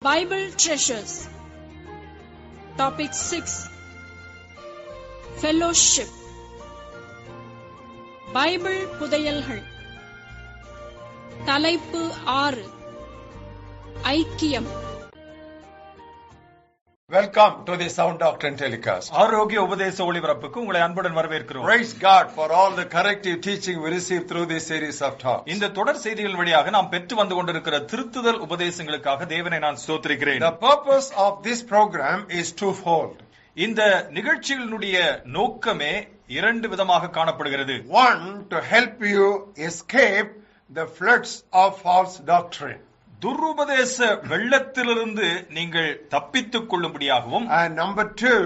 Bible Treasures. Topic 6. Fellowship. Bible புதையல்கள். தலைப்பு 6. ஐக்கியம். Welcome to the Sound Doctrine Telecast. ஆரோக்கிய உபதேச ஒளிபரப்புக்கு உங்களை அன்புடன் வரவேற்கிறோம். Praise God for all the corrective teaching we received through this series of talks. இந்த தொடர் செய்திகள் வழியாக நாம் பெற்று வந்து கொண்டிருக்கிற திருத்துதல் உபதேசங்களுக்காக தேவனை நான் ஸ்தோத்திரிக்கிறேன். The purpose of this program is twofold. இந்த நிகழ்ச்சிகளினுடைய நோக்கமே இரண்டு விதமாக காணப்படுகிறது. One, to help you escape the floods of false doctrine. துருபதேச வெள்ளத்திலிருந்து நீங்கள் தப்பித்துக் கொள்ளும்படியாகவும், And number two,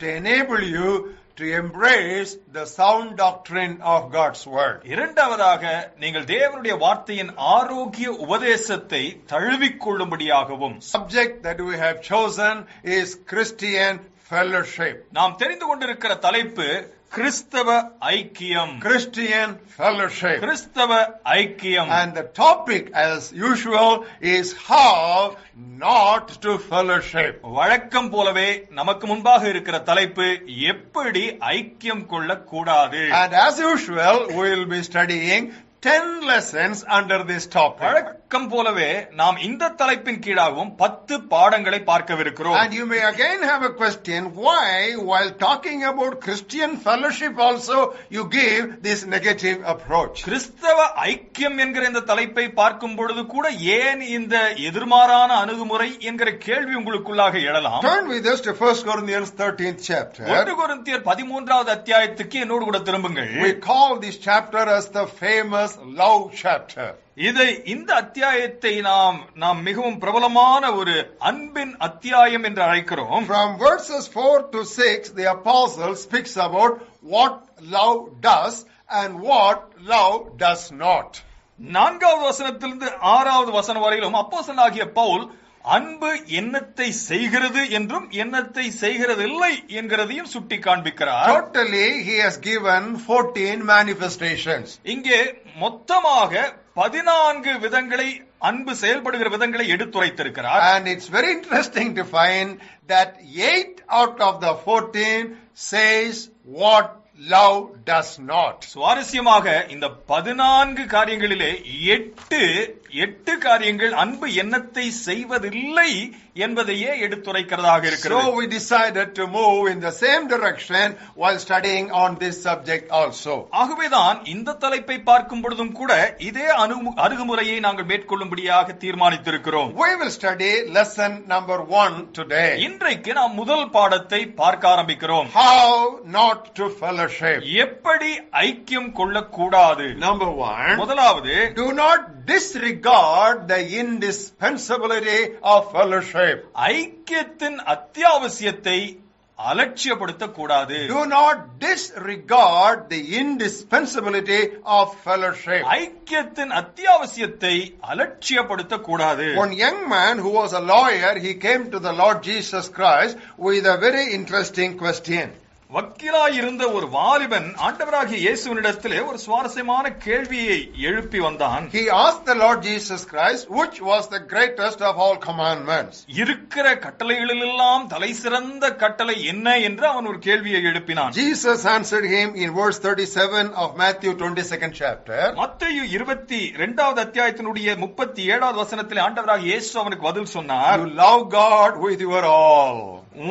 to enable you to embrace the sound doctrine of God's word. இரண்டாவதாக நீங்கள் தேவனுடைய வார்த்தையின் ஆரோக்கிய உபதேசத்தை தழுவிக்கொள்ளும்படியாகவும். Subject that we have chosen is Christian fellowship. நாம் தெரிந்து கொண்டிருக்கிற தலைப்பு கிறிஸ்தவ ஐக்கியம். Christian fellowship. கிறிஸ்தவ ஐக்கியம். And the topic, as usual, is how not to fellowship. வழக்கம் போலவே நமக்கு முன்பாக இருக்கிற தலைப்பு எப்படி ஐக்கியம் கொள்ளக்கூடாது. And as usual, we will be studying 10 lessons under this topic. வழக்கம் போலவே நாம் இந்த தலைப்பின் கீழாகவும் 10 பாடங்களை பார்க்கவிருக்கிறோம். And you may again have a question, why, while talking about Christian fellowship also, you give this negative approach? கிறிஸ்தவ ஐக்கியம் என்கிற இந்த தலைப்பை பார்க்கும் பொழுது கூட ஏன் இந்த எதிர்மாறான அணுகுமுறை என்கிற கேள்வி உங்களுக்குள்ளாக எழலாம். Turn with us to 1 Corinthians 13th chapter. 1 கொரிந்தியர் 13வது அத்தியாயத்துக்கு என்னோடு கூட திரும்புங்கள். We call this chapter as the famous love chapter. இந்த அத்தியாயத்தை நாம் மிகவும் பிரபலமான ஒரு அன்பின் அத்தியாயம் என்று அழைக்கிறோம். From verses 4 to 6, the apostle speaks about what love does and what love does not. 4வது வசனத்திலிருந்து 6வது வசனம் வரையிலும் அப்போஸ்தலனாகிய பவுல் அன்பு என்னத்தை செய்கிறது என்றும் என்னத்தை செய்கிறதில்லை என்கிறதையும் சுட்டி காண்பிக்கிறார். Totally, he has given 14 manifestations. இங்கே மொத்தமாக 14 விதங்களை அன்பு செயல்படுகிற விதங்களை எடுத்துரைத்திருக்கிறார். And it's very interesting to find that 8 out of the 14 says what love does not. சுவாரஸ்யமாக இந்த 14 காரியங்களிலே 8 காரியங்கள் அன்பு என்னத்தை செய்வதில்லை என்பதையே எடுத்துரைக்கிறதாக இருக்கிறது. So we decided to move in the same direction while studying on this subject also. ஆகவேதான் இந்த தலைப்பை பார்க்கும் பொழுதும் கூட இதே அணுகுமுறையை நாங்கள் மேற்கொள்ளும்படியாக தீர்மானித்திருக்கிறோம். We will study lesson number 1 today. இன்றைக்கு நாம் முதல் பாடத்தை பார்க்க ஆரம்பிக்கிறோம். How not to fellowship. எப்படி ஐக்கியம் கொள்ளக்கூடாது. Number 1. முதலாவது, Do not disregard the indispensability of fellowship. ஐக்கியத்தின் அத்தியாவசியத்தை அலட்சியப்படுத்தக்கூடாது. Do not disregard the indispensability of fellowship. ஐக்கியத்தின் அத்தியாவசியத்தை அலட்சியப்படுத்தக்கூடாது. One young man who was a lawyer, he came to the Lord Jesus Christ with a very interesting question. வக்கீலாய் இருந்த ஒரு வாலிபன் ஆண்டவராகிய இயேசுவினிடத்திலே ஒரு சுவாரஸ்யமான கேள்வியை எழுப்பி வந்தான். He asked the Lord Jesus Christ, which was the greatest of all commandments? இருக்கிற கட்டளைகளிலெல்லாம் தலைசிறந்த கட்டளை என்ன என்று அவன் ஒரு கேள்வியை எழுப்பினான். Jesus answered him in verse 37 of Matthew 22nd chapter. மத்தேயு 22வது அத்தியாயத்தினுடைய 37வது வசனத்திலே ஆண்டவராகிய இயேசு அவனுக்கு பதில் சொன்னார். You love God with your all.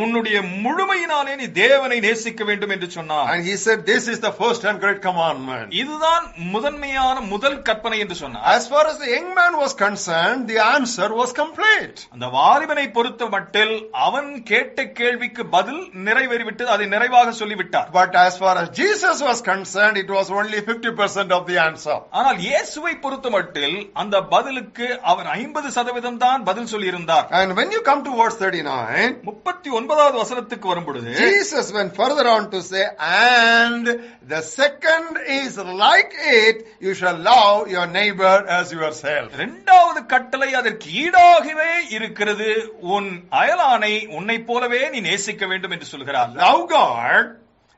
உன்னுடைய முழுமையினாலே நீ தேவனை நேசிக்க வேண்டும் என்று சொன்னார். And he said, this is the first and great commandment. இதுதான் முதன்மையான முதல் கற்பனை என்று சொன்னார். As far as the young man was concerned, the answer was complete. அந்த வாலிபனை பொறுத்த மட்டில் அவன் கேட்ட கேள்விக்கு பதில் நிறைவேறிவிட்டது, அதை நிறைவாக சொல்லிவிட்டார். But as far as Jesus was concerned, it was only 50% of the answer. ஆனால் இயேசுவை பொறுத்த மட்டில் அந்த பதிலுக்கு அவர் 50% தான் பதில் சொல்லியிருந்தார். And when you come to verse 39, 39வது வசனத்துக்கு வரும்பொழுது Jesus went further on to say, and the second is like it, you shall love your neighbor as yourself. இரண்டாவது கட்டளை அதற்கு ஈடாகவே இருக்கிறது, உன் அயலானை உன்னை போலவே நீ நேசிக்க வேண்டும் என்று சொல்கிறார். Love God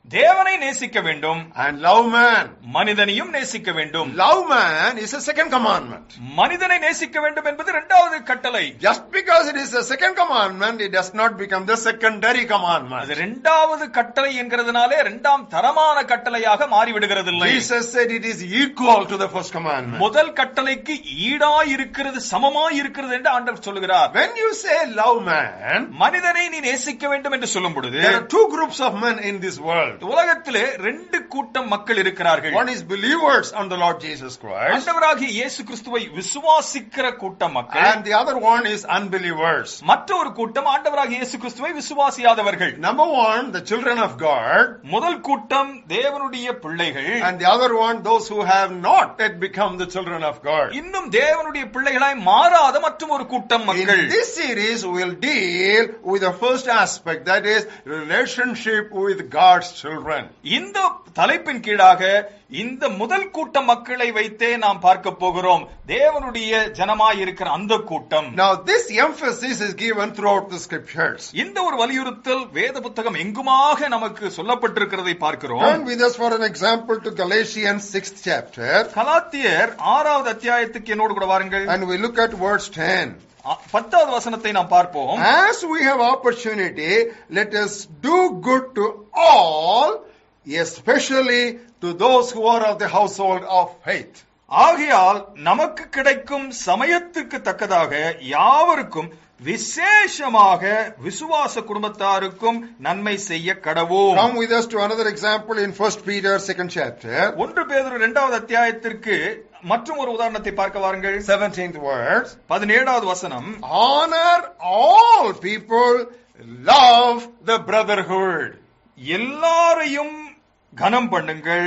தேவனை நேசிக்க வேண்டும், and love man. மனிதனையும் நேசிக்க வேண்டும். Love man is a second commandment. மனிதனை நேசிக்க வேண்டும் என்பது இரண்டாவது கட்டளை. Just because it is a second commandment, it does not become the secondary commandment. அது இரண்டாவது கட்டளை என்கிறதுனாலே இரண்டாம் தரமான கட்டளையாக மாறிவிடுகிறதில்லை. Jesus said it is equal to the first commandment. முதல் கட்டளைக்கு ஈடாய் இருக்கிறது, சமமாய் இருக்கிறது என்று ஆண்டவர் சொல்லுகிறார். When you say love man, மனிதனை நீ நேசிக்க வேண்டும் என்று சொல்லும் பொழுது there are two groups of men in this world. உலகத்திலே ரெண்டு கூட்டம் மக்கள் இருக்கிறார்கள். One is believers on the Lord Jesus Christ, ஆண்டவராகிய இயேசு கிறிஸ்துவை விசுவாசிக்கிற கூட்டம் மக்கள், and the other one is unbelievers. மற்றொரு கூட்டம் ஆண்டவராகிய இயேசு கிறிஸ்துவை விசுவாசியாதவர்கள். Number one, the children of God, முதல் கூட்டம் தேவனுடைய பிள்ளைகள், and the other one, those who have not yet become the children of God. இன்னும் தேவனுடைய பிள்ளைகளாய் மாறாத மற்றும் ஒரு கூட்டம் In மக்கள். this series, we will deal with the first aspect, that is relationship with God's children. இந்த தலைப்பின் கீழாக இந்த முதல் கூட்ட மக்களை வைத்தே நாம் பார்க்க போகிறோம். தேவனுடைய ஜனமாய் இருக்கிற அந்த கூட்டம். Now this emphasis is given throughout the scriptures. இந்த ஒரு வலியுறுத்தல் வேத புத்தகம் எங்குமாக நமக்கு சொல்லப்பட்டிருக்கிறதை பார்க்கிறோம். Turn with us for an example to Galatians 6th chapter, கலாத்தியர் 6வது அத்தியாயத்துக்கு என்னோடு கூட வாருங்கள். and we look at verse 10. 10வது வசனத்தை நாம் பார்ப்போம். As we have opportunity, let us do good to all, especially to those who are of the household of faith. ஆகையால் நமக்கு கிடைக்கும் சமயத்துக்கு தக்கதாக யாவருக்கும் விசேஷமாக விசுவாச குடும்பத்தாருக்கும் நன்மை செய்ய கடவோம். Come with us to another example in 1 Peter 2nd chapter. 1 பேதுரு 2வது அத்தியாயத்திற்கு மற்றும் ஒரு உதாரணத்தை பார்க்க வாருங்கள். 17th verse. 17வது வசனம். Honor all people, love the brotherhood. எல்லாரையும் கனம் பண்ணுங்கள்,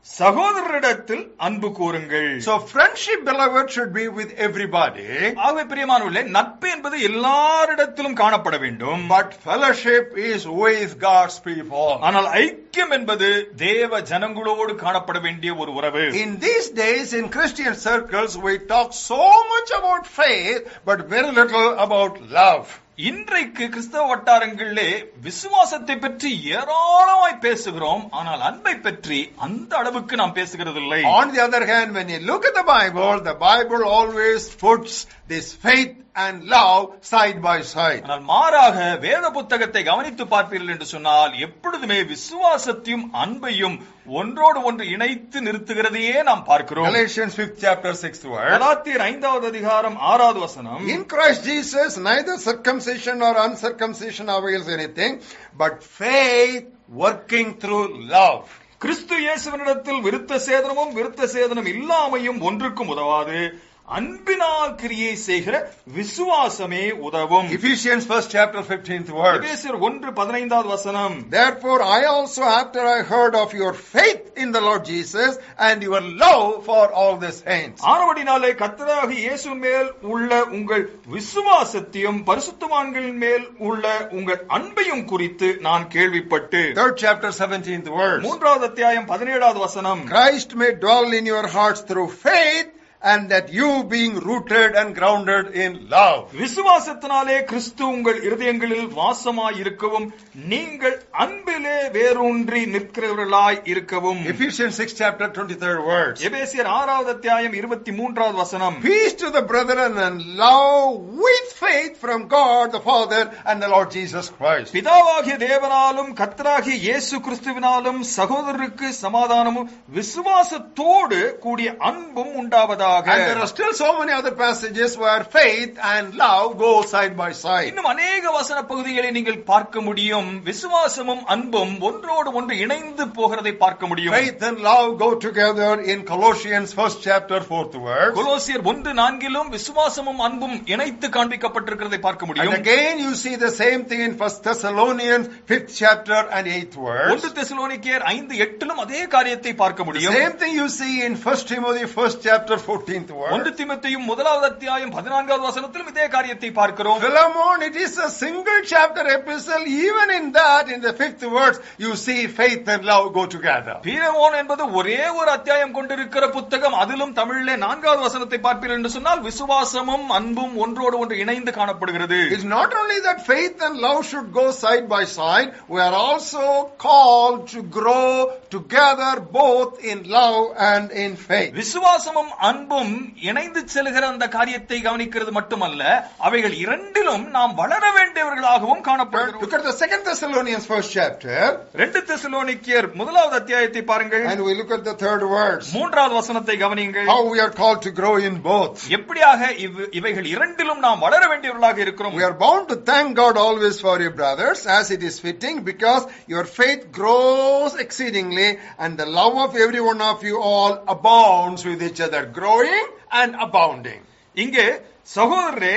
சகோதரரிடத்தில் அன்பு கூறுங்கள். So friendship, beloved, should be with everybody. ஆகவே பிரியமானவர்களே, நட்பு என்பது எல்லாரிடத்திலும் காணப்பட வேண்டும். But fellowship is with God's people. ஆனால் ஐக்கியம் என்பது தேவ ஜனங்களோடு காணப்பட வேண்டிய ஒரு உறவு. In these days, in Christian circles, we talk so much about faith, but very little about love. இன்றைக்கு கிறிஸ்தவ வட்டாரங்களிலே விசுவாசத்தை பற்றி ஏராளமாய் பேசுகிறோம், ஆனால் அன்பை பற்றி அந்த அளவுக்கு நாம் பேசுகிறதில்லை. On the other hand, when you look at the Bible always puts this faith and love side by side. ஆனால் மாறாக வேத புத்தகத்தை கவனித்து பார்ப்பீர்கள் என்று சொன்னால் எப்பொழுதுமே விசுவாசத்தையும் அன்பையும் ஒன்றோடு ஒன்று இணைத்து நிறுத்துகிறதையே நாம் பார்க்கிறோம். Galatians 5th chapter 6th verse. கலாத்தியர் 5வது அதிகாரம் 6வது வசனம். In Christ Jesus, neither circumcision nor uncircumcision avails anything, but faith working through love. கிறிஸ்து இயேசுவினிடத்தில் விருத்த சேதனமும் விருத்த சேதனம் இல்லாமையும் ஒன்றுக்கும் உதவாது, அன்பினால் கிரியை செய்கிற விசுவாசமே உதவும். Ephesians 1st chapter 15th verse. எபேசியர் 1:15வது வசனம். Therefore I also, after I heard of your faith in the Lord Jesus and your love for all the saints. ஆனபடினாலே கர்த்தராகிய இயேசுவின் மேல் உள்ள உங்கள் விசுவாசத்தையும் பரிசுத்தவான்களின் மேல் உள்ள உங்கள் அன்பையும் குறித்து நான் கேள்விப்பட்டு. 3rd chapter 17th verse. 3வது அத்தியாயம் 17வது வசனம். Christ may dwell in your hearts through faith, and that you being rooted and grounded in love. விசுவாசத்தினாலே கிறிஸ்து உங்கள் இருதயங்களில் வாசமாய் இருக்கவும் நீங்கள் அன்பிலே வேரூன்றி நிற்கிறவர்களாய் இருக்கவும். Ephesians 6 chapter 23rd verse. எபேசியர் 6வது அத்தியாயம் 23வது வசனம். Peace to the brethren and love with faith from God the Father and the Lord Jesus Christ. பிதாவாகிய தேவனாலும் கர்த்தராகிய இயேசு கிறிஸ்துவினாலும் சகோதரருக்கு சமாதானமும் விசுவாசத்தோடு கூடிய அன்பும் உண்டாவதாக. And there are still so many other passages where faith and love go side by side. இன்னும் अनेक வசன பகுதிகளை நீங்கள் பார்க்க முடியும். விசுவாசமும் அன்பும் ஒன்றோடு ஒன்று இணைந்து போகிறதை பார்க்க முடியும். Faith and love go together in Colossians 1st chapter 4th verse. கொலோசியர் 1:4 விசுவாசமும் அன்பும் இணைத்து காண்பிக்கப்பட்டிருக்கிறதை பார்க்க முடியும். And again you see the same thing in 1 Thessalonians 5th chapter and 8th verse. 1 தெசலோனிக்கேயர் 5:8 அதே காரியத்தை பார்க்க முடியும். The same thing you see in 1 Timothy 1st chapter 14th verse. 1 தீமோத்தேயும் 1வது அத்தியாயம் 14வது வசனத்திலும் இதே காரியத்தை பார்க்கிறோம். Philemon, it is a single chapter epistle. Even in that, in the 5th verse, you see faith and love go together. பீலமோன் என்பது ஒரே ஒரு அத்தியாயம் கொண்டிருக்கிற புத்தகம். அதிலும் தமிழிலே 4வது வசனத்தை பார்ப்பீர்கள் என்று சொன்னால் விசுவாசமும் அன்பும் ஒன்றோடு ஒன்று இணைந்து காணப்படுகிறது. It's not only that faith and love should go side by side, we are also called to grow together both in love and in faith. விசுவாசமும் அன்பும் இணைந்து செல்கிற அந்த காரியத்தை கவனிக்கிறது மட்டுமல்ல, அவைகள் இரண்டிலும் நாம் வளர வேண்டியவர்களாகவும் காணப்படுகிறோம். Look at the 2 Thessalonians 1st chapter. 2 தெசலோனிக்கேயர் 1வது அத்தியாயத்தை பாருங்கள். And we look at the 3rd verse. 3வது வசனத்தை கவனியுங்கள். How we are called to grow in both. எப்படியாக இவைகள் இரண்டிலும் நாம் வளர வேண்டியவர்களாக இருக்கிறோம். We are bound to thank God always for you, brothers, as it is fitting, because your faith grows exceedingly, and the love of every one of you all abounds with each other, growing and abounding. இங்கே சகோதரரே,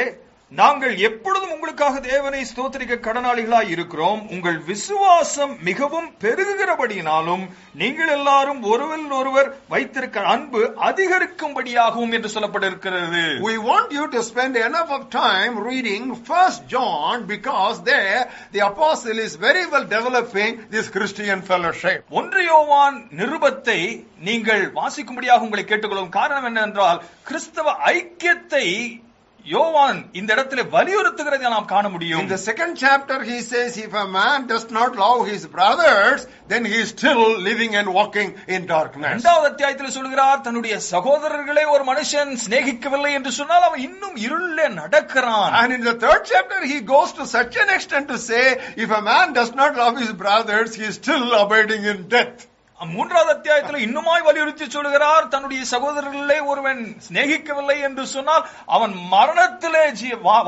நாங்கள் எப்பொழுதும் உங்களுக்காக தேவனை ஸ்தோத்திரிக்க கடனாளிகளாய் இருக்கிறோம். உங்கள் விசுவாசம் மிகவும் பெருகுகிறபடியினாலும் நீங்கள் எல்லாரும் ஒருவர் வைத்திருக்கிற அன்பு அதிகரிக்கும்படியாகவும் என்று சொல்லப்பட்டிருக்கிறது. We want you to spend enough of time reading 1 John, because there the apostle is very well developing this Christian fellowship. 1 யோவான் நிருபத்தை நீங்கள் வாசிக்கும்படியாக உங்களை கேட்டுக்கொள்ளும் காரணம் என்னவென்றால், கிறிஸ்தவ ஐக்கியத்தை யோவான் இந்த இடத்திலே வலியுறுத்துகிறதை நாம் காண முடியும். In the 2nd chapter he says, if a man does not love his brothers, then he is still living and walking in darkness. 2வது அத்தியாயத்தில் சொல்கிறார், தன்னுடைய சகோதரர்களை ஒரு மனுஷன் சிநேகிக்கவில்லை என்று சொன்னால் அவன் இன்னும் இருளிலே நடக்கிறான். And in the 3rd chapter he goes to such an extent to say, if a man does not love his brothers, he is still abiding in death. 3வது அத்தியாயத்தில் இன்னுமாய் வலியுறுத்தி சொல்கிறார், தன்னுடைய சகோதரர்களை ஒருவன் சிநேகிக்கவில்லை என்று சொன்னால் அவன் மரணத்திலே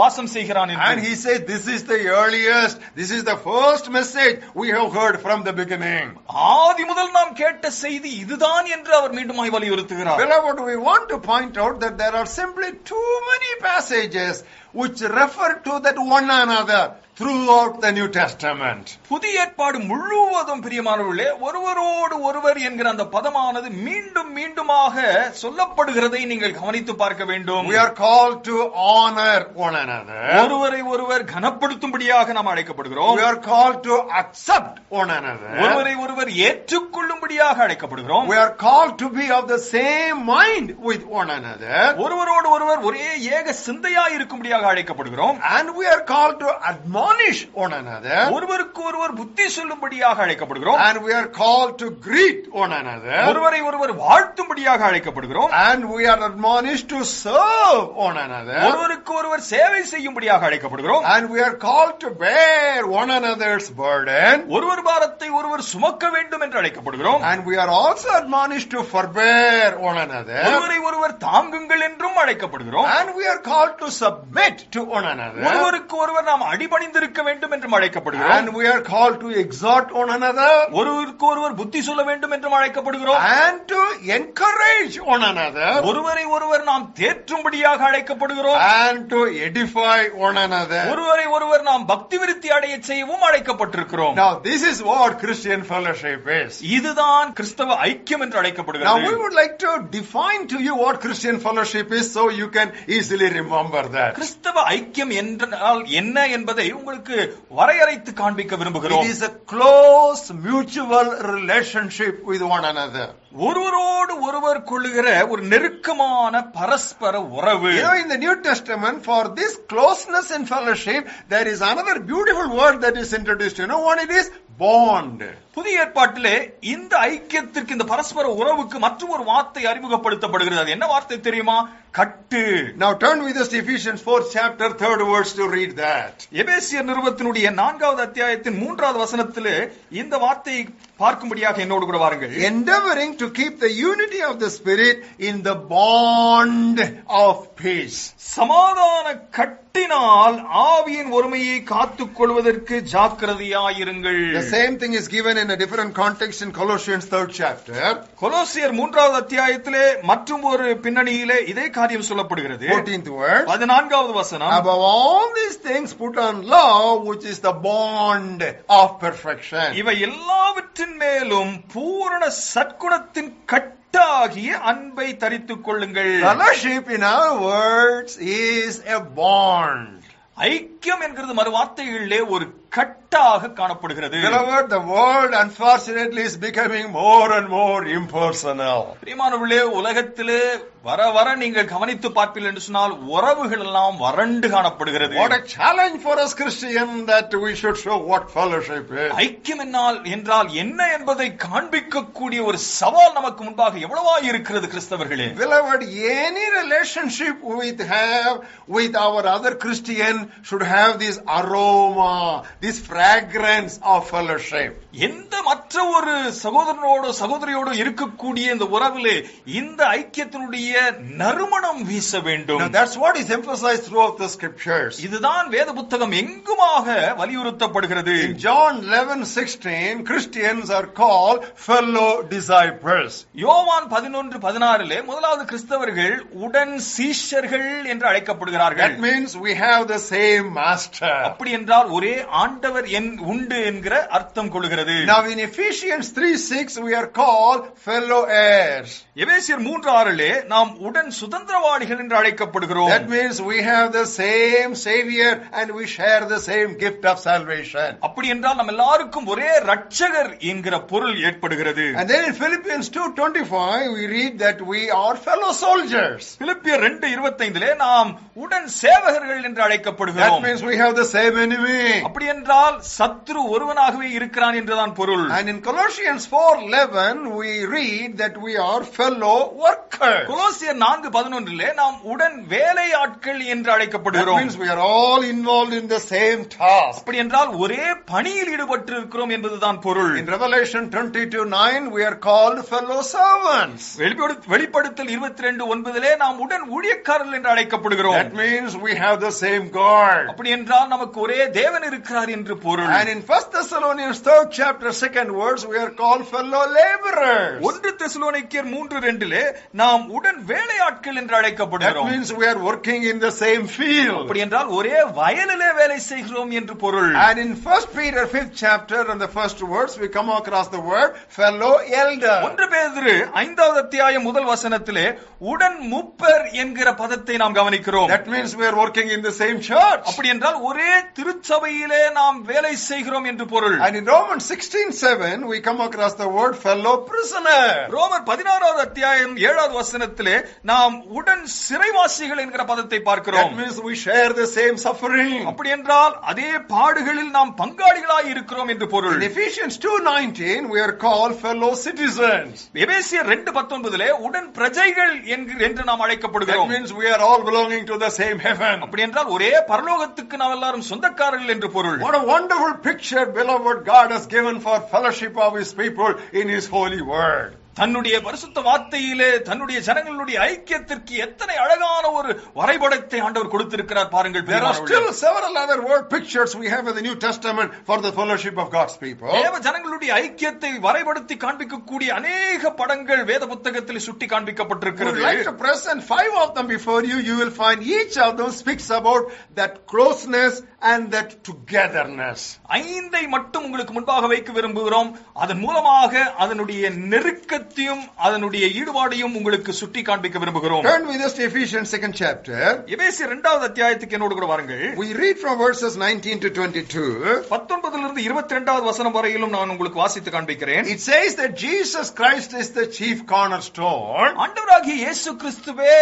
வாசம் செய்கிறான். And he said, this is the earliest, this is the first message we have heard from the beginning. ஆதி முதல் நாம் கேட்ட செய்தி இதுதான் என்று அவர் மீண்டுமாய் வலியுறுத்துகிறார். Beloved, we want to point out that there are simply too many passages which refer to that one another throughout the New Testament. புதிய ஏற்பாடு முழுவதும் பிரியமானவர்களே, ஒருவரோடு ஒருவர் என்கிற அந்த பதமானது மீண்டும் மீண்டுமாக சொல்லப்படுகிறதை நீங்கள் கவனித்து பார்க்க வேண்டும். We are called to honor one another. ஒருவரை ஒருவர் கனப்படுத்தும்படியாக நாம் அழைக்கப்படுகிறோம். We are called to accept one another. ஒருவரை ஒருவர் ஏற்றுக்கொள்ளும்படியாக அழைக்கப்படுகிறோம். We are called to be of the same mind with one another. ஒருவரோடு ஒருவர் ஒரே ஏக சிந்தையாய் இருக்கும்படியாக அழைக்கப்படுகிறோம். And we are called to admonish one another. ஒருவருக்கு ஒருவர் புத்தி சொல்லும்படியாக அழைக்கப்படுகிறோம். And we are called to greet one another. ஒருவரை ஒருவர் வாழ்த்தும்படியாக அழைக்கப்படுகிறோம். And we are admonished to serve one another. ஒருவருக்கு ஒருவர் சேவை செய்யும்படியாக அழைக்கப்படுகிறோம். And we are called to bear one another's burden. ஒருவர் பாரத்தை ஒருவர் சுமக்க வேண்டும் என்று அழைக்கப்படுகிறோம். And we are also admonished to forbear one another. ஒருவரை ஒருவர் தாங்குங்கள் என்றும் அழைக்கப்படுகிறோம். And we are called to submit to one another. ஒருவருக்கு ஒருவர் நாம் அடிபணிந்திருக்க வேண்டும் என்றும் அழைக்கப்படுகிறோம். And we are called to exhort one another. ஒருவருக்கு ஒருவர் புத்தி சொல்ல வேண்டும் என்றும் அழைக்கப்படுகிறோம். And to encourage one another. ஒருவரை ஒருவர் நாம் தேற்றும்படியாக அழைக்கப்படுகிறோம். And to edify one another. ஒருவரை ஒருவர் நாம் பக்தி விருத்தி அடைய செய்யவும் அழைக்கப்பட்டிருக்கிறோம். Now this is what Christian fellowship is. இதுதான் கிறிஸ்தவ ஐக்கியம் என்று Now அழைக்கப்படுகிறது. we would like to define to you what Christian fellowship is, so you can easily remember that. கிறிஸ்தவ ஐக்கியம் என்றால் என்ன என்பதை உங்களுக்கு வரையறைத்து காண்பிக்க விரும்புகிறோம். It is a close mutual relationship with one another. ஒருவரோடு ஒருவர் கொள்ளுகிற ஒரு நெருக்கமான பரஸ்பர உறவு. You know, in the New Testament, for this closeness and fellowship, there is another beautiful word that is introduced. You know what it is? Bond. புதிய ஏற்பாட்டிலே இந்த ஐக்கியத்திற்கு, இந்த பரஸ்பர உறவுக்கு மற்றொரு வார்த்தை அறிமுகப்படுத்தப்படுகிறது. அது என்ன வார்த்தை தெரியுமா? கட்டு. Now turn with us to Ephesians 4th chapter, 3rd verse to read that. எபேசியர் நிருபத்தினுடைய 4வது அத்தியாயத்தின் 3வது வசனத்திலே இந்த வார்த்தையை பார்க்கும்படியாக என்னோடு கூட வாருங்கள். Endeavoring to keep the unity of the Spirit in the bond of peace. சமாதான கட்டினால் ஆவியின் ஒருமையை காத்துக் கொள்வதற்கு ஜாக்கிரதையாயிருங்கள். The same thing is given in a different context in Colossians 3rd chapter. கொலோசியர் 3வது அத்தியாயத்திலே மற்றும் ஒரு பின்னணியிலே இதே காரியம் சொல்லப்படுகிறது. 14th verse. 14வது வசனம். Above all these things put on love, which is the bond of perfection. இவை எல்லாவற்றின் மேலும் பூரண சற்குணத்தின் கட்டாகிய அன்பை தரித்துக் கொள்ளுங்கள். Fellowship, in other words, is a bond. ஐக்கியம் என்கிறது மறு வார்த்தைகளிலே ஒரு கட்டாக காணப்படுகிறது. Beloved, the world unfortunately is becoming more and more impersonal. பிரியமானவர்களே, உலகத்திலே வர வர நீங்கள் கவனித்து பார்ப்பீர்கள் என்று சொன்னால் உறவுகள் எல்லாம் வறண்டு காணப்படுகிறது. What a challenge for us Christian that we should show what fellowship is. ஐக்கியம் என்றால் என்ன என்பதை காண்பிக்கக்கூடிய ஒரு சவால் நமக்கு முன்பாக எவ்வளவாய் இருக்கிறது கிறிஸ்தவர்களே. Beloved, any relationship with our other Christian should have this aroma, this fragrance of fellowship. எந்த மற்ற ஒரு சகோதரனோடு சகோதரியோடு இருக்கக்கூடிய இந்த உறவிலே இந்த ஐக்கியத்தினுடைய நறுமணம் வீச வேண்டும். Now that's what is emphasized throughout the scriptures. இதுதான் வேத புத்தகம் எங்குமாக வலியுறுத்தப்படுகிறது. In John 11:16, Christians are called fellow disciples. யோவான் 11:16 முதலாவது கிறிஸ்தவர்கள் உடன் சீஷர்கள் என்று அழைக்கப்படுகிறார்கள். That means we have the same master. அப்படி என்றால் ஒரே ஆண்டவர் உண்டு என்கிற அர்த்தம் கொள்கிறது. Now in Ephesians 3:6 we are called fellow heirs. எபேசியர் 3:6 நாம் உடன் சுதந்திரவாளிகள் என்று அழைக்கப்படுகிறோம். That means we have the same savior and we share the same gift of salvation. அப்படி என்றால் நம்ம எல்லாருக்கும் ஒரே இரட்சகர் என்கிற பொருள் ஏற்படுகிறது. And then in Philippians 2:25 we read that we are fellow soldiers. பிலிப்பியர் 2:25 நாம் உடன் சேவகர்கள் என்று அழைக்கப்படுகிறோம். That means we have the same enemy. அப்படி என்றால் சத்ரு ஒருவனாகவே இருக்கிறான் என்றுதான் பொருள். And in Colossians 4:11 we read that we are fellow workers. கொலோசியர் 4:11 நாம் உடன் வேலையாட்கள் என்று அழைக்கப்படுகிறோம். That means we are all involved in the same task. அப்படி என்றால் ஒரே பணியில் ஈடுபட்டு இருக்கிறோம் என்பதுதான் பொருள். In Revelation 22:9 we are called fellow servants. வெளிப்படுத்தல் 22:9 நாம் உடன் ஊழியக்காரர்கள் என்று அழைக்கப்படுகிறோம். That means we have the same God. அப்படி என்றால் நமக்கு ஒரே தேவன் இருக்கிறார் என்று பொருள். And in 1 Thessalonians 3rd chapter 2nd verse we are called fellow laborers. 1 தெசலோனிக்கேயர் 3:2 நாம் உடன் வேலையாட்கள் என்று That அழைக்கப்படுகிறோம். means we are working in the same field. அப்படி என்றால் ஒரே வயலிலே வேலை செய்கிறோம் என்று பொருள். And in 1 Peter 5th chapter and the first verse we come across the word fellow elder. 1 பேதுரு 5வது அத்தியாயம் முதல் வசனத்திலே உடன் முப்பர் என்கிற பதத்தை நாம் கவனிக்கிறோம். That means we are working in the same church. அப்படி என்றால் ஒரே திருச்சபையிலே நாம் வேலை செய்கிறோம் என்று பொருள். And in Romans 16:7 we come across the word fellow prisoner. ரோமர் 16வது அத்தியாயம் 7வது வசனத்திலே நாம் உடன் சிறைவாசிகள் என்கிற பதத்தை பார்க்கிறோம். That means we share the same suffering. அப்படி என்றால் அதே பாடுகளில் நாம் பங்காளிகளாய் இருக்கிறோம் என்று பொருள். In Ephesians 2:19 we are called fellow citizens. எபேசியர் 2:19 உடன் பிரஜைகள் என்று நாம் That அழைக்கப்படுகிறோம். means we are all belonging to the same heaven. அப்படி என்றால் ஒரே பரலோகத்துக்கு நாம் எல்லாரும் சொந்தக்காரர்கள் என்று பொருள். What a wonderful picture, beloved, God has given for fellowship of His people in His holy word. தன்னுடைய பரிசுத்த வார்த்தையிலே தன்னுடைய ஜனங்களுடைய ஐக்கியத்திற்கு எத்தனை அழகான ஒரு வரைபடத்தை ஆண்டவர் கொடுத்திருக்கிறார் பாருங்கள். There are still several other word pictures we have in the New Testament for the fellowship of God's people. தேவ ஜனங்களுடைய ஐக்கியத்தை வரைபடத்தி காண்பிக்கக்கூடிய அநேக படங்கள் வேத புத்தகத்தில் சுட்டி I would காண்பிக்கப்பட்டிருக்கிறது. like to present 5 of them before you. You will find each of them speaks about that closeness and that togetherness. 5 மட்டும் உங்களுக்கு முன்பாக வைக்க விரும்புகிறோம். அதன் மூலமாக அதனுடைய நெருக்கத்தையும் அதனுடைய ஈடுபாடையும் உங்களுக்கு சுட்டி காண்பிக்க விரும்புகிறோம். Turn with us to Ephesians 2nd chapter. எபேசியர் 2வது அத்தியாயத்துக்கு என்னோடு கூட வாருங்கள். We read from verses 19 to 22. 19 22வது வசனம் வரையிலும் நான் உங்களுக்கு வாசித்து காண்பிக்கிறேன். It says that Jesus Christ is the chief cornerstone, ஆண்டவராகிய இயேசு கிறிஸ்துவே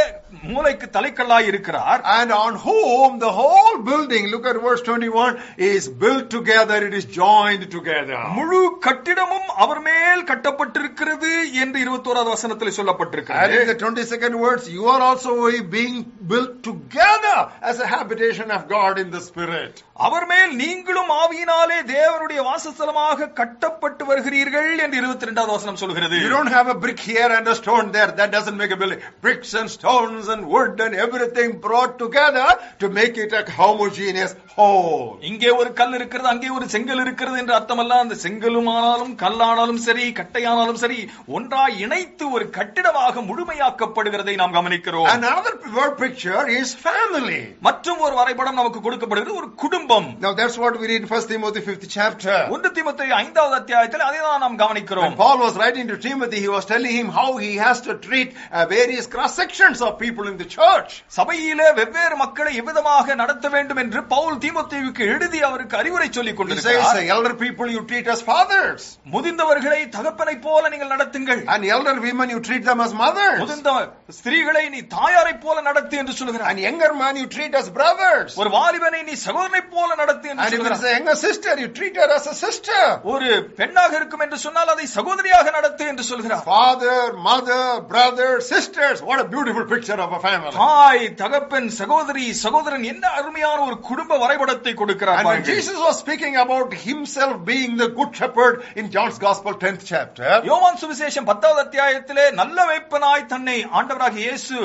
மூலைக்கு தலைக்கல்லாய் இருக்கிறார். and on whom the whole building, look at verse 21, is built together, it is joined together. முழு கட்டிடமும் அவர் மேல் கட்டப்பட்டிருக்கிறது என்று 21வது வசனத்தில் And சொல்லப்பட்டிருக்கிறது. in the 22nd verse, you are also being built together as a habitation of God in the Spirit. அவர் மேல் நீங்களும் ஆவியினாலே தேவனுடைய வாசஸ்தலமாக கட்டப்பட்டு வருகிறீர்கள் என்று 22வது வசனம் சொல்கிறது. You don't have a brick here and a stone there. That doesn't make a building. Bricks and stones and wood and everything brought together to make it a homogeneous whole. இங்கே ஒரு கல் இருக்கிறது, அங்கே ஒரு செங்கல் இருக்கிறது என்று அர்த்தமல்ல. அந்த செங்கலும் ஆனாலும் கல்லானாலும் சரி கட்டையானாலும் சரி ஒன்றாய் இணைத்து ஒரு கட்டிடமாக முழுமையாக்கப்படுகிறதை நாம் கவனிக்கிறோம். Another word picture picture is family. மற்றும் ஒரு வரைபடம் நமக்கு கொடுக்கப்படுகிறது ஒரு குடும்பம். Now that's what we read in 1 Timothy 5th chapter. 1 தீமோத்தேயு 5வது அத்தியாயத்தில் அதை தான் நாம் கவனிக்கிறோம். When Paul was writing to Timothy, he was telling him how he has to treat various cross sections of people in the church. சபையிலே வெவ்வேறு மக்களை எவ்விதமாக நடத்த வேண்டும் என்று பவுல் தீமோத்தேயுவுக்கு எழுதி அவருக்கு அறிவுரை சொல்லிக் He கொண்டிருக்கிறார். says, elder people you treat as fathers. முதிர்ந்தவர்களை தகப்பனைப் போல நீங்கள் நடத்துங்கள். And elder women you treat them as mothers. முதிர்ந்த ஸ்திரீகளை நீ தாயாரைப் போல நடத்து என்று சொல்கிறார். And younger man you treat as brothers. ஒரு வாலிபனை நீ சகோதரனைப் போல நடத்து என்று And if சொல்கிறார். it's a younger sister, you treat her as a sister. ஒரு பெண்ணாக இருக்கும் என்று சொன்னால் அதை சகோதரியாக நடத்து என்று சொல்கிறார். Father, mother, brother, sisters. What a beautiful picture of a family. தாய், தகப்பன், சகோதரி, சகோதரன் என்ன அருமையான ஒரு குடும்ப வரைபடத்தை கொடுக்கிறார். And when Jesus was speaking about himself being the good shepherd in John's Gospel 10th chapter, யோவான் சுவிசேஷம் 10வது அத்தியாயத்திலே நல்ல மேய்ப்பனாய் தன்னை ஆண்டவராகிய இயேசு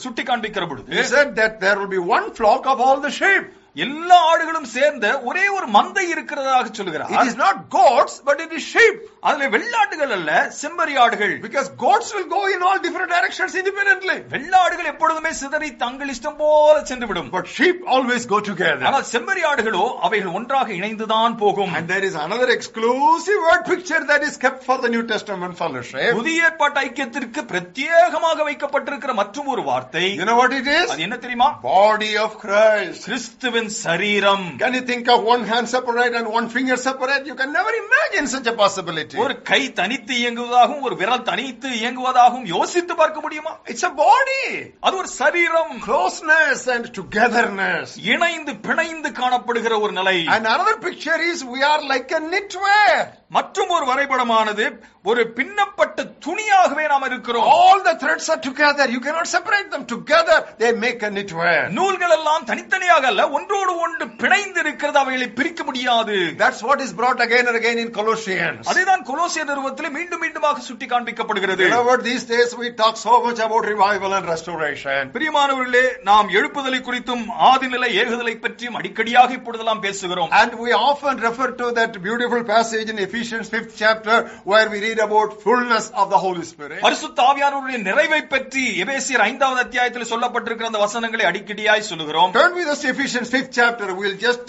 சுட்டி காண்பிக்கிற பொழுது he said that there will be one flock of all the sheep. எல்லா ஆடுகளும் சேர்ந்த ஒரே ஒரு மந்தை இருக்கிறதாக சொல்கிறார். It is not goats, but it is sheep. அதுல வெள்ளாடுகள் அல்ல, செம்மறி ஆடுகள். Because goats will go in all different directions independently. வெள்ளாடுகள் எப்பொழுதுமே சிதறி தங்கள் இஷ்டம் போல சென்று விடும். But sheep always go together. ஆனால் செம்மறி ஆடுகளோ அவைகள் ஒன்றாக இணைந்துதான் போகும். And there is another exclusive word picture that is kept for the New Testament fellowship. புதிய ஏற்பாட்டு ஐக்கியத்திற்கு பிரத்யேகமாக வைக்கப்பட்டிருக்கிற மற்றும் ஒரு வார்த்தை. You know what it is? அது என்ன தெரியுமா? Body of Christ. கிறிஸ்துவின் சரீரம். Can you think of one hand separate and one finger separate? You can never imagine such a possibility. ஒரு கை தனித்து இயங்குவதாகவும் ஒரு விரல் தனித்து இயங்குவதாகவும் யோசித்து பார்க்க முடியுமா? It's a body. அது ஒரு சரீரம். Closeness and togetherness. இணைந்து பிணைந்து காணப்படுகிற ஒரு நிலை. And another picture is we are like a knitwear. மற்றும் ஒரு வரைபடமானது ஒரு பின்னப்பட்ட துணியாகவே நாம் இருக்கிறோம். All the threads are together. You cannot separate them together. They make a knitwear. நூல்கள் எல்லாம் தனித்தனியாக அல்ல, ஒன்றோடு ஒன்று பிணைந்து இருக்கிறது, அவைகளை பிரிக்க முடியாது. That's what is brought again and again in Colossians. அதுதான் கொலோசியர் நிருபத்திலே மீண்டும் மீண்டுமாக சுட்டி காண்பிக்கப்படுகிறது. Beloved, these days we talk so much about revival and restoration. பிரியமானவர்களே, நாம் எழுப்புதலை குறித்தும் ஆதிநிலை ஏகுதலை பற்றியும் அடிக்கடியாக இப்பொழுதெல்லாம் பேசுகிறோம். And we often refer to that beautiful passage in Ephesians 5th chapter where we read about fullness of the Holy Spirit. பரிசுத்த ஆவியானவருடைய நிறைவை பற்றி எபேசியர் 5வது அத்தியாயத்தில் சொல்லப்பட்டிருக்கிற அந்த வசனங்களை அடிக்கடியாய் சொல்லுகிறோம். Turn with us to Ephesians 5th chapter. We'll just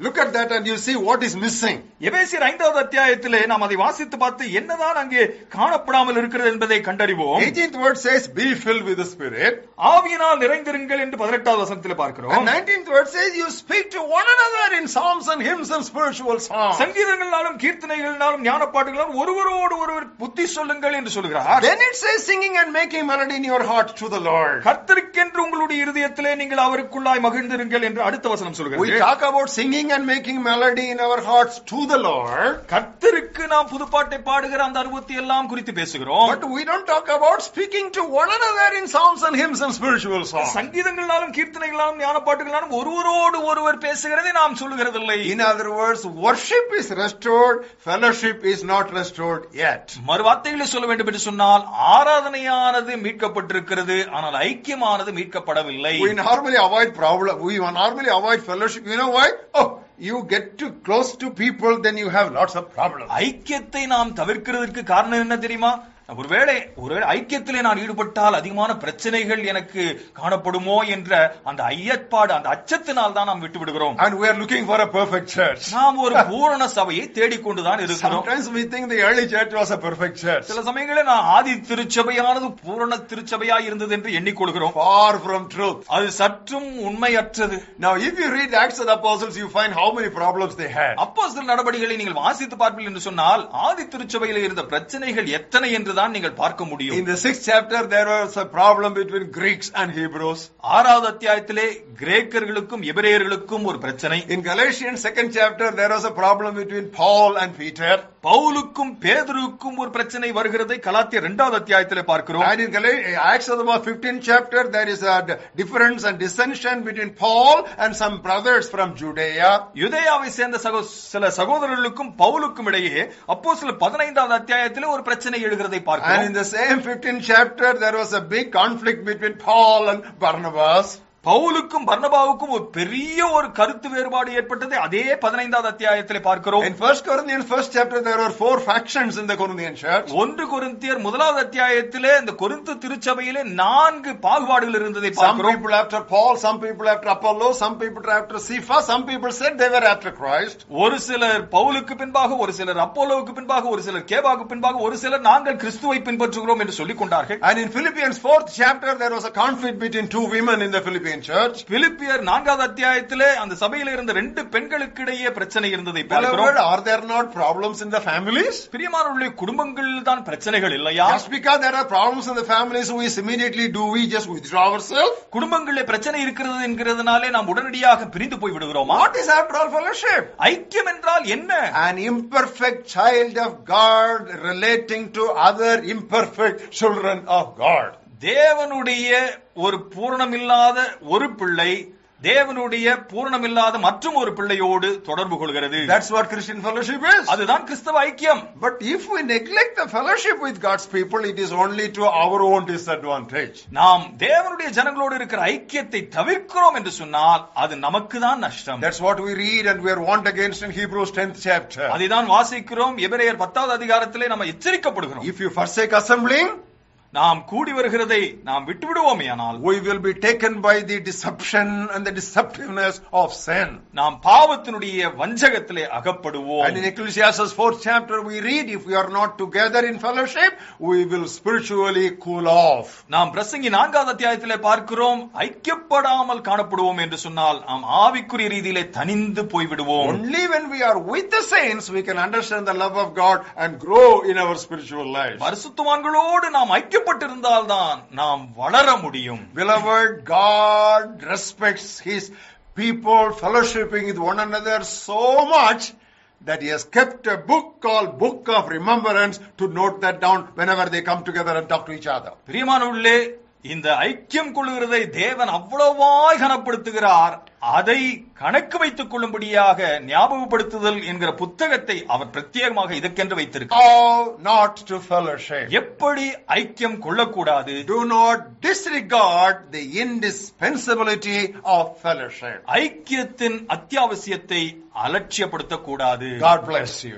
look at that and you see what is missing. எபேசியர் 5வது அத்தியாயத்திலே நாம் அதை வாசித்து பார்த்து என்னதான் அங்கே காணப்படாமல் இருக்கிறது என்பதை கண்டறிவோம். 18th word says be filled with the Spirit. ஆவியினால் நிறைந்திருங்கள் என்று 18வது வசனத்திலே பார்க்கிறோம். And 19th word says you speak to one another in psalms and hymns and spiritual songs. சங்கீதங்களாலும் கீர்த்தனைகளாலும் ஞானப்பாட்டுகளாலும் ஒருவரோடு ஒருவர் புத்தி சொல்லுங்கள் என்று சொல்கிறார். Then it says singing and making melody in your heart to the Lord. கர்த்தருக்கென்று உங்களுடைய இருதயத்திலே நீங்கள் அவருக்குள்ளாய் மகிழ்ந்திருங்கள் என்று அடுத்த வசனம் சொல்கிறது. We talk about singing and making melody in our hearts to the Lord. கர்த்தருக்கு நாம் புதுப்பாட்டை பாடுகிற அந்த அனுபவத்தை எல்லாம் குறித்து பேசுகிறோம். But we don't talk about speaking to one another in psalms and hymns and spiritual songs. சங்கீதங்களாலும் கீர்த்தனைகளாலும் ஞானப்பாட்டுகளாலும் ஒருவரோடு ஒருவர் பேசுகிறதை நாம் சொல்லுகிறதில்லை. In other words, worship is restored, fellowship is not restored yet. மறு வார்த்தைகளை சொல்ல வேண்டும் என்று சொன்னால் ஆராதனையானது மீட்கப்பட்டிருக்கிறது, ஆனால் ஐக்கியமானது மீட்கப்படவில்லை. We normally avoid problem. We normally avoid fellowship. You know why? Oh, you get too close to people, then you have lots of problems. ஐக்கியத்தை நாம் தவிர்க்கிறதுக்கு காரணம் என்ன தெரியுமா? ஒருவேளை ஐக்கியத்திலே நான் ஈடுபட்டால் அதிகமான பிரச்சனைகள் எனக்கு காணப்படுமோ என்ற அந்த ஐயப்பாடு, அந்த அச்சத்தினால் தான் நாம் விட்டு விடுகிறோம். And we are looking for a perfect church. நாம் ஒரு பூரண சபையை தேடிக்கொண்டுதான் இருக்கிறோம். Sometimes we think the early church was a perfect church. சில சமயங்களில் நான் ஆதி திருச்சபையானது பூரண திருச்சபையாய் இருந்தது என்று எண்ணிக்கொள்கிறோம். Far from truth. அது சற்றும் உண்மையற்றது. Now if you read Acts of the Apostles, you find how many problems they had. அப்போஸ்தலர் நடபடிகளை நீங்கள் வாசித்து பார்ப்பீர்கள் என்று சொன்னால் ஆதி திருச்சபையில் இருந்த பிரச்சனைகள் எத்தனை என்று தான் நீங்கள் பார்க்க முடியும். In the 6th chapter there was a problem between Greeks and Hebrews. 6வது அத்தியாயத்திலே கிரேக்கர்களுக்கும் எபிரேயர்களுக்கும் ஒரு பிரச்சனை. In Galatians 2nd chapter there was a problem between Paul and Peter. பவுலுக்கும் பேதுருவுக்கும் ஒரு பிரச்சனை வருகிறதை கலாத்தியர் 2வது அத்தியாயத்திலே பார்க்கிறோம். And in Acts of the 15th chapter there is a difference and dissension between Paul and some brothers from Judea. யூதேயாவை சேர்ந்த சில சகோதரர்களுக்கும் பவுலுக்கும் இடையே அப்போஸ்தலர் 15வது அத்தியாயத்திலே ஒரு பிரச்சனை எழுகிறதை பார்க்கிறோம். And in the same 15th chapter there was a big conflict between Paul and Barnabas. பவுலுக்கும் பர்னபாவுக்கும் ஒரு பெரிய ஒரு கருத்து வேறுபாடு ஏற்பட்டதை அதே 15வது அத்தியாயத்திலே பார்க்கிறோம். In 1 Corinthians 1st chapter there were 4 factions in the Corinthian church. 1 கொரிந்தியர் 1வது அத்தியாயத்திலே இந்த கொரிந்து திருச்சபையிலே 4 பாகுபாடுகள் இருந்ததை Some பார்க்கிறோம். people after Paul, some people after Apollo, some people after Cephas, some people said they were after Christ. ஒரு சிலர் பவுலுக்கு பின்பாக, ஒரு சிலர் அப்போலோவுக்கு பின்பாக, ஒரு சிலர் கேபாவுக்கு பின்பாக, ஒரு சிலர் நாங்கள் கிறிஸ்துவை பின்பற்றுகிறோம் என்று சொல்லிக் கொண்டார்கள். And in Philippians 4th chapter there was a conflict between 2 women in the Philippian church. பிலிப்பியர் 4வது அத்தியாயத்திலே அந்த சபையிலே இருந்த 2 பெண்களுக்கு இடையே பிரச்சனை இருந்ததை Beloved, பார்க்கிறோம். are there not problems in the families? பிரியமானவர்களே, குடும்பங்களில் தான் பிரச்சனைகள் இல்லையா? Just because there are problems in the families, we just withdraw ourselves? குடும்பங்களிலே பிரச்சனை இருக்கிறது என்கிறதுனாலே நாம் உடனடியாக பிரிந்து போய் விடுகிறோமா? What is after all fellowship? ஐக்கியம் என்றால் என்ன? An imperfect child of God relating to other imperfect children of God. தேவனுடைய ஒரு பூரணமில்லாத ஒரு பிள்ளை தேவனுடைய பூரணமில்லாத மற்றும் ஒரு பிள்ளையோடு தொடர்பு கொள்கிறது. That's what Christian fellowship is. அதுதான் கிறிஸ்தவ ஐக்கியம். But if we neglect the fellowship with God's people, it is only to our own disadvantage. நாம் தேவனுடைய ஜனங்களோடு இருக்கிற ஐக்கியத்தை தவிர்க்கிறோம் என்று சொன்னால் அது நமக்கு தான் நஷ்டம். That's what we read and we are warned against in Hebrews 10th chapter. அதைதான் வாசிக்கிறோம். எபிரேயர் 10வது அதிகாரத்திலே நாம் எச்சரிக்கப்படுகிறோம். If you forsake assembling, நாம் கூடி வருகிறதை நாம் விட்டு விடுவோமேயானால் we will be taken by the deception and the deceptiveness of sin. நாம் பாவத்தினுடைய வஞ்சகத்திலே அகப்படுவோம். And in Ecclesiastes 4th chapter we read, if we are not together in fellowship, we will spiritually cool off. நாம் பிரசங்கி 4வது அத்தியாயத்திலே பார்க்கிறோம், ஐக்கியப்படாமல் காணப்படுவோம் என்று சொன்னால் நாம் ஆவிக்குரிய ரீதியிலே தனிந்து போய்விடுவோம். Only when we are with the saints we can understand the love of God and grow in our spiritual life. பரிசுத்தவான்களோடு நாம் ஐக்கியப்பட்டிருந்தால்தான் நாம் வளர முடியும். Beloved, God respects His people fellowshipping with one another so much that He has kept a book called Book of Remembrance to note that down whenever they come together and talk to each other. பிரியமானவர்களே, இந்த ஐக்கியம் கொள்ளுகிறதை தேவன் அவ்வளவாய் கனப்படுத்துகிறார். அதை கணக்கு வைத்துக் கொள்ளும்படியாக ஞாபகப்படுத்துதல் என்கிற புத்தகத்தை அவர் பிரத்யேகமாக இதற்கென்று வைத்திருக்கிறார். How not to fellowship? எப்படி ஐக்கியம் கொள்ளக்கூடாது? Do not disregard the indispensability of fellowship. ஐக்கியத்தின் அத்தியாவசியத்தை அலட்சியப்படுத்தக்கூடாது. God bless you.